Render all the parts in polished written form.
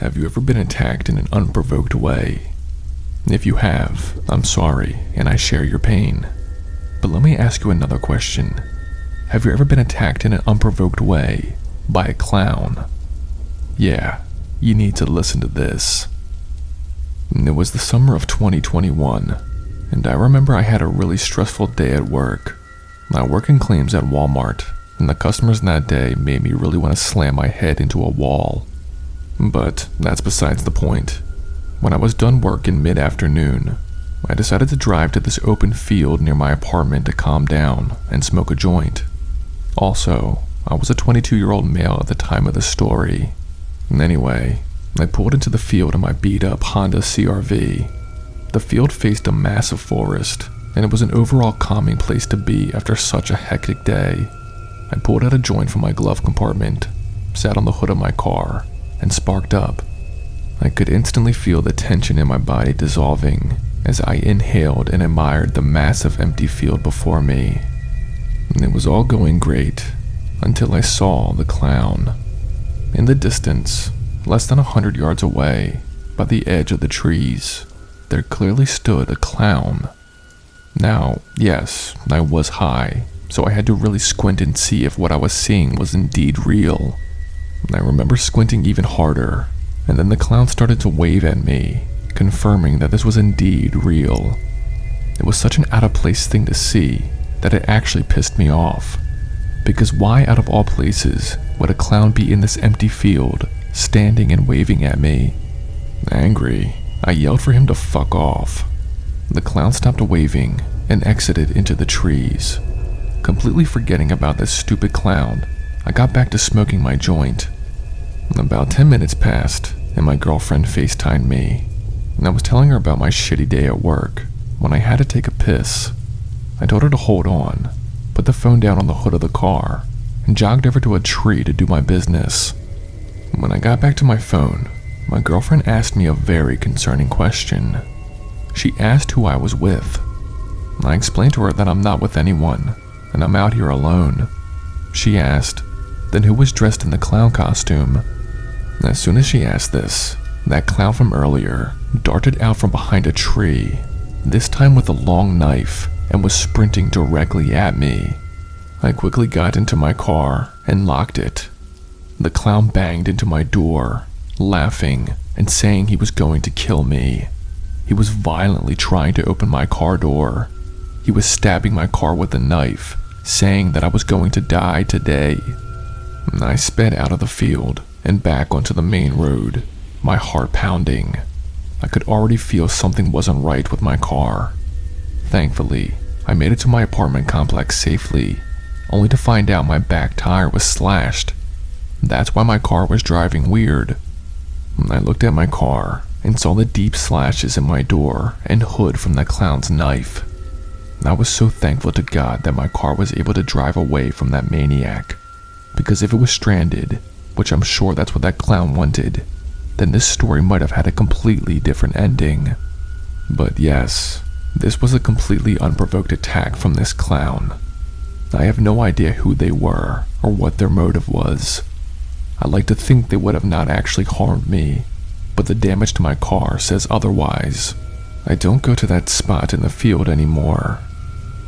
Have you ever been attacked in an unprovoked way? If you have, I'm sorry, and I share your pain. But let me ask you another question. Have you ever been attacked in an unprovoked way by a clown? Yeah, you need to listen to this. It was the summer of 2021, and I remember I had a really stressful day at work. I work in claims at Walmart, and the customers that day made me really want to slam my head into a wall. But that's besides the point. When I was done work in mid-afternoon, I decided to drive to this open field near my apartment to calm down and smoke a joint. Also, I was a 22-year-old male at the time of the story. Anyway, I pulled into the field in my beat-up Honda CR-V. The field faced a massive forest, and it was an overall calming place to be after such a hectic day. I pulled out a joint from my glove compartment, sat on the hood of my car, and sparked up. I could instantly feel the tension in my body dissolving as I inhaled and admired the massive empty field before me. It was all going great until I saw the clown. In the distance, less than 100 yards away, by the edge of the trees, there clearly stood a clown. Now, yes, I was high, so I had to really squint and see if what I was seeing was indeed real. I remember squinting even harder, and then the clown started to wave at me, confirming that this was indeed real. It was such an out-of-place thing to see that it actually pissed me off. Because why out of all places would a clown be in this empty field, standing and waving at me? Angry, I yelled for him to fuck off. The clown stopped waving and exited into the trees. Completely forgetting about this stupid clown, I got back to smoking my joint. About 10 minutes passed, and my girlfriend FaceTimed me, and I was telling her about my shitty day at work when I had to take a piss. I told her to hold on, put the phone down on the hood of the car, and jogged over to a tree to do my business. When I got back to my phone, my girlfriend asked me a very concerning question. She asked who I was with. I explained to her that I'm not with anyone, and I'm out here alone. She asked, then who was dressed in the clown costume? As soon as she asked this, that clown from earlier darted out from behind a tree, this time with a long knife, and was sprinting directly at me. I quickly got into my car and locked it. The clown banged into my door, laughing and saying he was going to kill me. He was violently trying to open my car door. He was stabbing my car with a knife, saying that I was going to die today. I sped out of the field and back onto the main road, my heart pounding. I could already feel something wasn't right with my car. Thankfully, I made it to my apartment complex safely, only to find out my back tire was slashed. That's why my car was driving weird. I looked at my car and saw the deep slashes in my door and hood from that clown's knife. I was so thankful to God that my car was able to drive away from that maniac, because if it was stranded, which I'm sure that's what that clown wanted, then this story might have had a completely different ending. But yes, this was a completely unprovoked attack from this clown. I have no idea who they were or what their motive was. I like to think they would have not actually harmed me, but the damage to my car says otherwise. I don't go to that spot in the field anymore.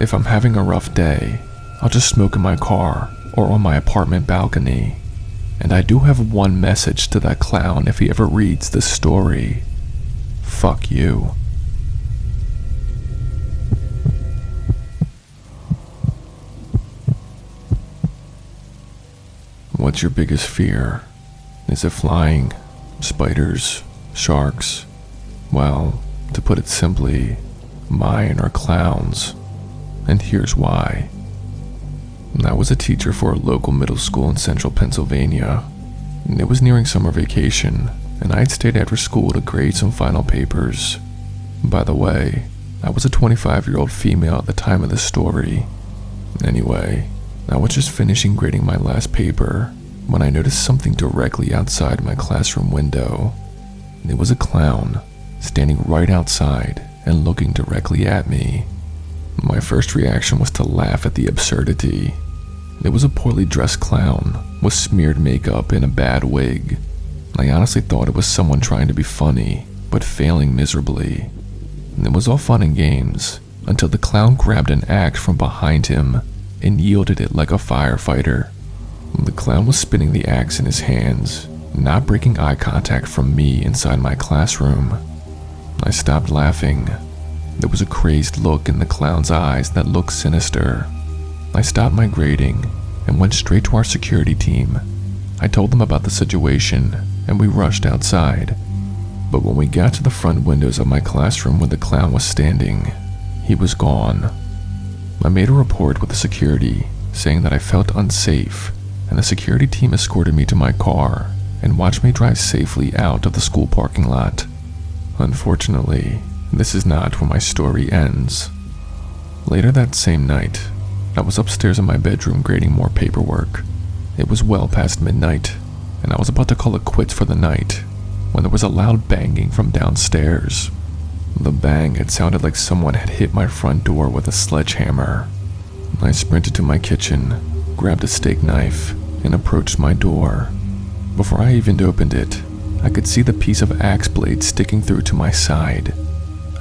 If I'm having a rough day, I'll just smoke in my car or on my apartment balcony. And I do have one message to that clown if he ever reads this story. Fuck you. What's your biggest fear? Is it flying? Spiders? Sharks? Well, to put it simply, mine are clowns. And here's why. I was a teacher for a local middle school in central Pennsylvania. It was nearing summer vacation, and I had stayed after school to grade some final papers. By the way, I was a 25-year-old female at the time of the story. Anyway, I was just finishing grading my last paper when I noticed something directly outside my classroom window. It was a clown, standing right outside and looking directly at me. My first reaction was to laugh at the absurdity. It was a poorly dressed clown with smeared makeup and a bad wig. I honestly thought it was someone trying to be funny, but failing miserably. It was all fun and games, until the clown grabbed an axe from behind him and wielded it like a firefighter. The clown was spinning the axe in his hands, not breaking eye contact from me inside my classroom. I stopped laughing. There was a crazed look in the clown's eyes that looked sinister. I stopped my grading and went straight to our security team. I told them about the situation and we rushed outside. But when we got to the front windows of my classroom where the clown was standing, he was gone. I made a report with the security saying that I felt unsafe, and the security team escorted me to my car and watched me drive safely out of the school parking lot. Unfortunately, this is not where my story ends. Later that same night, I was upstairs in my bedroom grading more paperwork. It was well past midnight, and I was about to call it quits for the night when there was a loud banging from downstairs. The bang had sounded like someone had hit my front door with a sledgehammer. I sprinted to my kitchen, grabbed a steak knife, and approached my door. Before I even opened it, I could see the piece of axe blade sticking through to my side.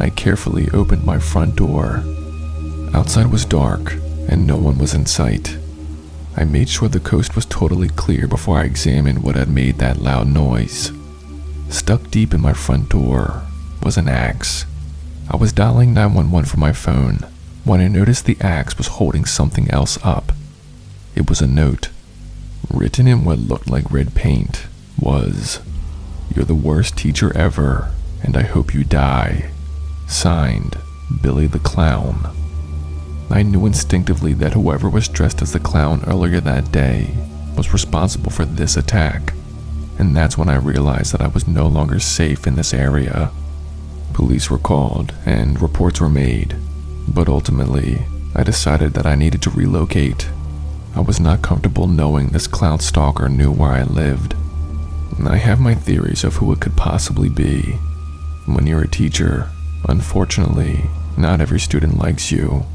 I carefully opened my front door. Outside was dark, and no one was in sight. I made sure the coast was totally clear before I examined what had made that loud noise. Stuck deep in my front door was an axe. I was dialing 911 from my phone when I noticed the axe was holding something else up. It was a note. Written in what looked like red paint was, "You're the worst teacher ever, and I hope you die. Signed, Billy the Clown." I knew instinctively that whoever was dressed as the clown earlier that day was responsible for this attack, and that's when I realized that I was no longer safe in this area. Police were called and reports were made, but ultimately, I decided that I needed to relocate. I was not comfortable knowing this clown stalker knew where I lived. I have my theories of who it could possibly be. When you're a teacher, unfortunately, not every student likes you.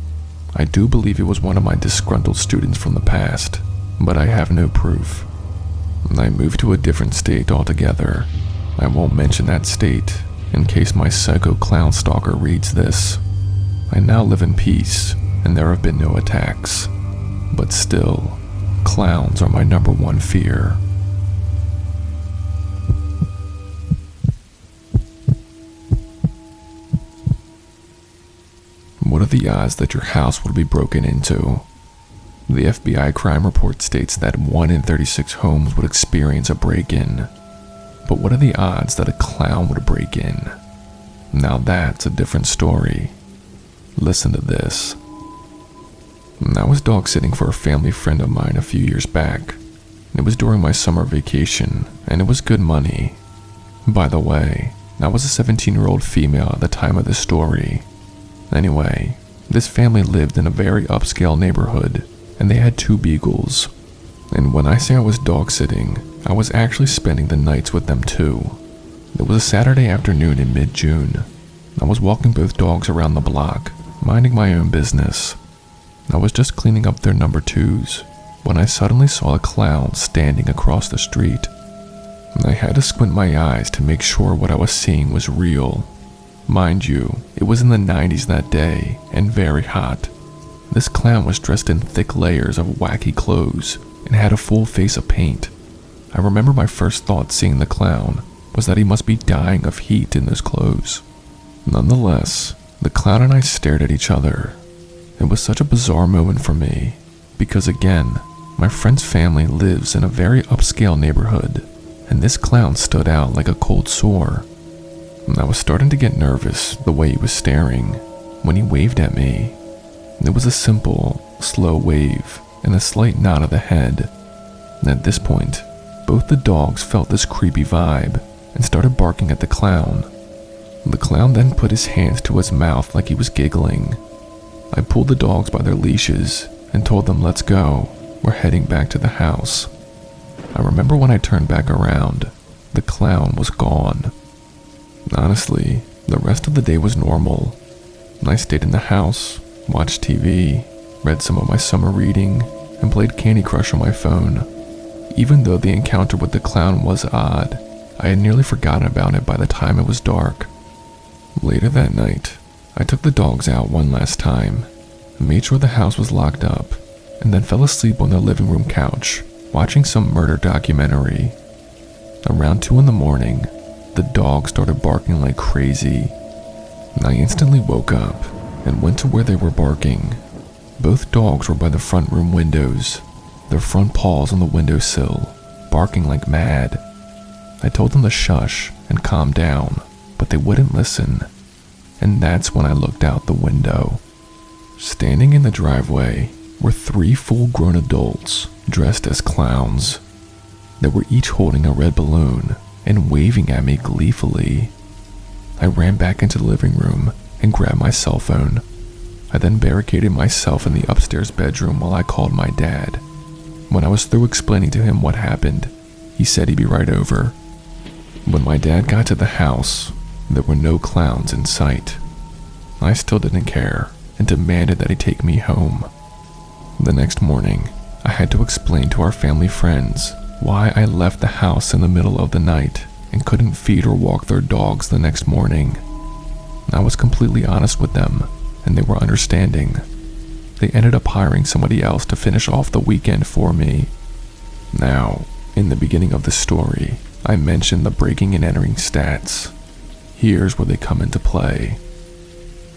I do believe it was one of my disgruntled students from the past, but I have no proof. I moved to a different state altogether. I won't mention that state in case my psycho clown stalker reads this. I now live in peace, and there have been no attacks. But still, clowns are my number one fear. What are the odds that your house would be broken into? The FBI crime report states that 1 in 36 homes would experience a break-in. But what are the odds that a clown would break in? Now that's a different story. Listen to this. I was dog sitting for a family friend of mine a few years back. It was during my summer vacation, and it was good money. By the way, I was a 17-year-old female at the time of this story. Anyway, this family lived in a very upscale neighborhood, and they had 2 beagles. And when I say I was dog sitting, I was actually spending the nights with them too. It was a Saturday afternoon in mid-June. I was walking both dogs around the block, minding my own business. I was just cleaning up their number 2s when I suddenly saw a clown standing across the street. I had to squint my eyes to make sure what I was seeing was real. Mind you, it was in the 90s that day and very hot. This clown was dressed in thick layers of wacky clothes and had a full face of paint. I remember my first thought seeing the clown was that he must be dying of heat in those clothes. Nonetheless, the clown and I stared at each other. It was such a bizarre moment for me, because again, my friend's family lives in a very upscale neighborhood, and this clown stood out like a cold sore. I was starting to get nervous the way he was staring when he waved at me. It was a simple, slow wave and a slight nod of the head. At this point, both the dogs felt this creepy vibe and started barking at the clown. The clown then put his hands to his mouth like he was giggling. I pulled the dogs by their leashes and told them, "Let's go, we're heading back to the house." I remember when I turned back around, the clown was gone. Honestly, the rest of the day was normal. I stayed in the house, watched TV, read some of my summer reading, and played Candy Crush on my phone. Even though the encounter with the clown was odd, I had nearly forgotten about it by the time it was dark. Later that night, I took the dogs out one last time, made sure the house was locked up, and then fell asleep on the living room couch, watching some murder documentary. Around 2 in the morning, the dogs started barking like crazy. I instantly woke up and went to where they were barking. Both dogs were by the front room windows, their front paws on the windowsill, barking like mad. I told them to shush and calm down, but they wouldn't listen. And that's when I looked out the window. Standing in the driveway were 3 full-grown adults dressed as clowns. They were each holding a red balloon and waving at me gleefully. I ran back into the living room and grabbed my cell phone. I then barricaded myself in the upstairs bedroom while I called my dad. When I was through explaining to him what happened, he said he'd be right over. When my dad got to the house, there were no clowns in sight. I still didn't care and demanded that he take me home. The next morning, I had to explain to our family friends why I left the house in the middle of the night and couldn't feed or walk their dogs the next morning. I was completely honest with them, and they were understanding. They ended up hiring somebody else to finish off the weekend for me. Now, in the beginning of the story, I mentioned the breaking and entering stats. Here's where they come into play.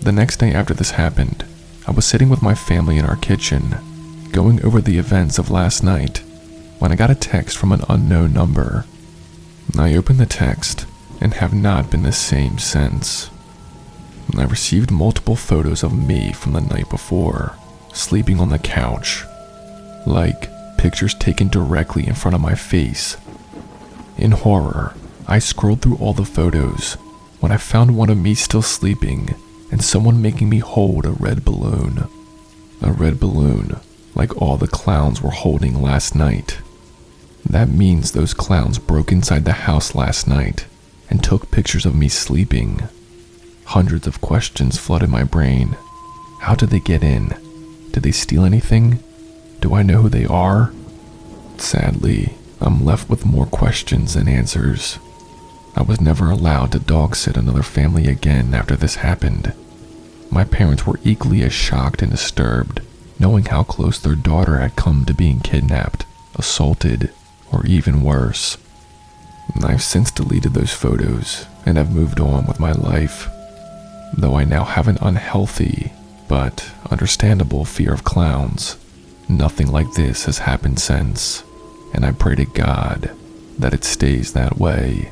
The next day after this happened, I was sitting with my family in our kitchen, going over the events of last night, when I got a text from an unknown number. I opened the text and have not been the same since. I received multiple photos of me from the night before, sleeping on the couch, like pictures taken directly in front of my face. In horror, I scrolled through all the photos when I found one of me still sleeping and someone making me hold a red balloon. A red balloon, like all the clowns were holding last night. That means those clowns broke inside the house last night and took pictures of me sleeping. Hundreds of questions flooded my brain. How did they get in? Did they steal anything? Do I know who they are? Sadly, I'm left with more questions than answers. I was never allowed to dog sit another family again after this happened. My parents were equally as shocked and disturbed, knowing how close their daughter had come to being kidnapped, assaulted, or even worse. I've since deleted those photos and have moved on with my life, though I now have an unhealthy but understandable fear of clowns. Nothing like this has happened since, and I pray to God that it stays that way.